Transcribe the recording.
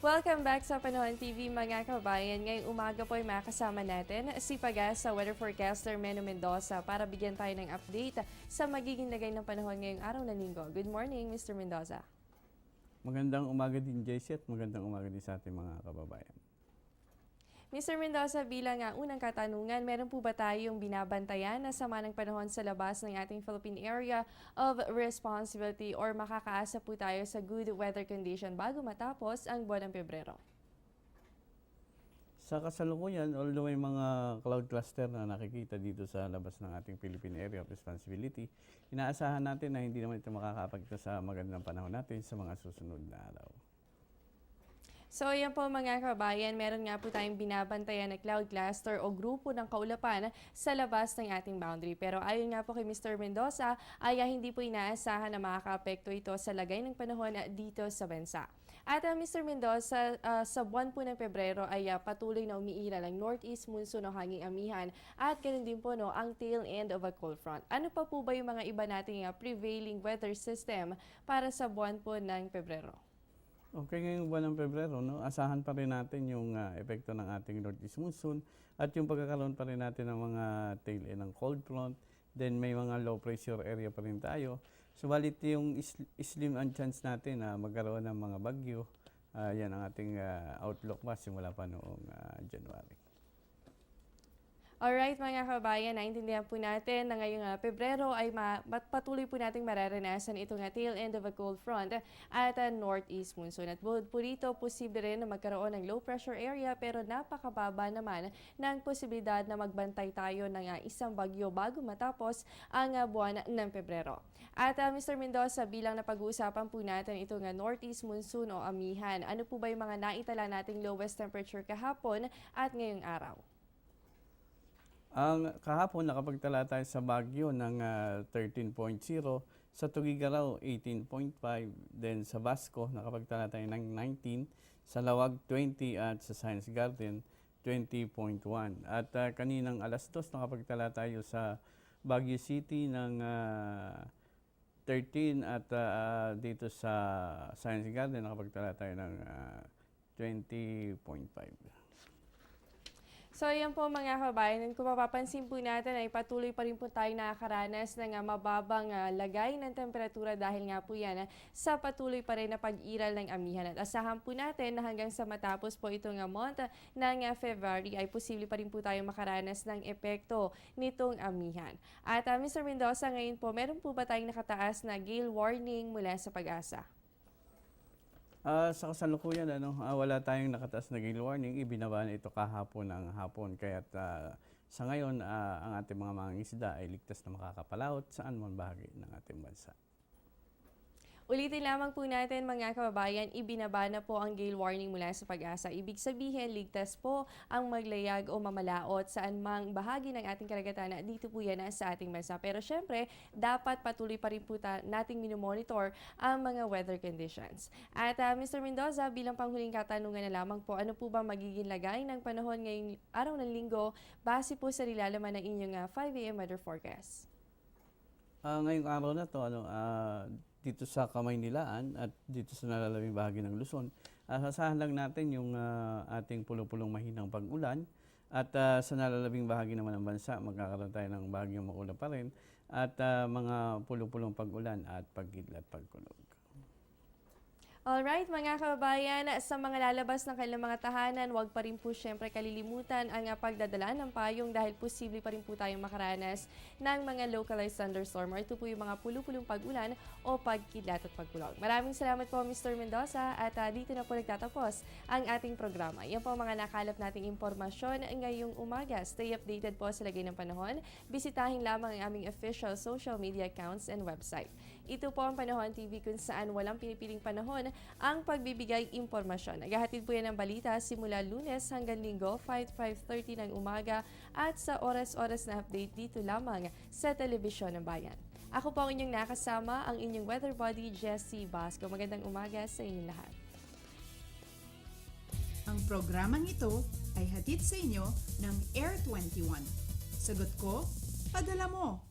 Welcome back sa Panahon TV mga kabayan. Ngayong umaga po ay makasama natin si Pag-asa Weather Forecaster Meno Mendoza para bigyan tayo ng update sa magiging lagay ng panahon ngayong araw ng linggo. Good morning, Mr. Mendoza. Magandang umaga din, JC, at magandang umaga din sa ating mga kababayan. Mr. Mendoza, bilang unang katanungan, meron po ba tayong binabantayan na sama ng panahon sa labas ng ating Philippine Area of Responsibility or makakaasa po tayo sa good weather condition bago matapos ang buwan ng Pebrero? Sa kasalukuyan, although may mga cloud cluster na nakikita dito sa labas ng ating Philippine Area of Responsibility, inaasahan natin na hindi naman ito makakapagta sa magandang panahon natin sa mga susunod na araw. So yan po mga kabayan, meron nga po tayong binabantayan na cloud cluster o grupo ng kaulapan sa labas ng ating boundary. Pero ayon nga po kay Mr. Mendoza, ay hindi po inaasahan na makakaapekto ito sa lagay ng panahon dito sa bansa. At Mr. Mendoza, sa buwan po ng Pebrero ay patuloy na umiiral ang northeast monsoon o hanging amihan at ganun din po ang tail end of a cold front. Ano pa po ba yung mga iba nating prevailing weather system para sa buwan po ng Pebrero? Okay, ngayong buwan ng Pebrero, asahan pa rin natin yung epekto ng ating northeast monsoon at yung pagkakaroon pa rin natin ng mga tail end ng cold front. Then may mga low pressure area pa rin tayo. Subalit yung slim ang chance natin na magkaroon ng mga bagyo. Yan ang ating outlook pa simula pa noong January. Alright mga kabayan, naintindihan po natin na ngayong Pebrero ay patuloy po nating mararanasan itong tail end of a cold front at northeast monsoon. At bukod po dito, posible rin na magkaroon ng low pressure area pero napakababa naman ng posibilidad na magbantay tayo ng isang bagyo bago matapos ang buwan ng Pebrero. At Mr. Mendoza, bilang napag-uusapan po natin itong northeast monsoon o amihan, ano po ba yung mga naitala nating lowest temperature kahapon at ngayong araw? Ang kahapon nakapagtala tayo sa Baguio ng 13.0, sa Tuguegarao 18.5, then sa Basco nakapagtala tayo ng 19, sa Lawag 20 at sa Science Garden 20.1. At kaninang alas 2 nakapagtala tayo sa Baguio City ng 13 at dito sa Science Garden nakapagtala tayo ng 20.5. So yan po mga kabayan, kung mapapansin po natin ay patuloy pa rin po tayo nakakaranas ng mababang lagay ng temperatura dahil nga po yan sa patuloy pa rin na pag-iral ng amihan. At asahan po natin na hanggang sa matapos po itong month ng February ay posible pa rin po tayo makaranas ng epekto nitong amihan. At Mr. Mendoza, ngayon po, meron po ba tayong nakataas na gale warning mula sa Pag-asa? Sa kasalukuyan, wala tayong nakataas na gale warning. Ibinaba na ito kahapon ng hapon. Kaya sa ngayon, ang ating mga mangingisda ay ligtas na makakapalaot saan man bahagi ng ating bansa. Ulitin lamang po natin mga kababayan, ibinaba na po ang gale warning mula sa Pag-asa. Ibig sabihin, ligtas po ang maglayag o mamalaot saan mang bahagi ng ating karagatan na dito po yan sa ating bansa. Pero syempre, dapat patuloy pa rin po nating minomonitor ang mga weather conditions. At Mr. Mendoza, bilang panghuling katanungan na lamang po, ano po ba magiging lagay ng panahon ngayong araw ng linggo base po sa nilalaman ng inyong 5 a.m. weather forecast? Ngayong araw na to, dito sa Kamaynilaan at dito sa nalalabing bahagi ng Luzon, sasahan lang natin yung ating pulong-pulong mahinang pag-ulan at sa nalalabing bahagi naman ng bansa, magkakaroon tayo ng bahagyang maulan pa rin at mga pulong-pulong pag-ulan at pagkidlat pagkulog. Alright mga kababayan, sa mga lalabas ng kanilang mga tahanan, huwag pa rin po syempre kalilimutan ang pagdadala ng payong dahil posible pa rin po tayong makaranas ng mga localized thunderstorm or ito po yung mga pulupulong pag-ulan o pagkidlat at pagkulog. Maraming salamat po Mr. Mendoza at dito na po nagtatapos ang ating programa. Yan po ang mga nakalap nating impormasyon ngayong umaga. Stay updated po sa lagay ng panahon. Bisitahin lamang ang aming official social media accounts and website. Ito po ang Panahon TV kung saan walang pinipiling panahon ang pagbibigay impormasyon. Naghahatid po yan ng balita simula Lunes hanggang Linggo, 5:30 ng umaga at sa oras-oras na update dito lamang sa Telebisyon ng Bayan. Ako po ang inyong nakasama, ang inyong weather buddy, Jessie Basco. Magandang umaga sa inyong lahat. Ang programang ito ay hatid sa inyo ng Air 21. Sagot ko, padala mo.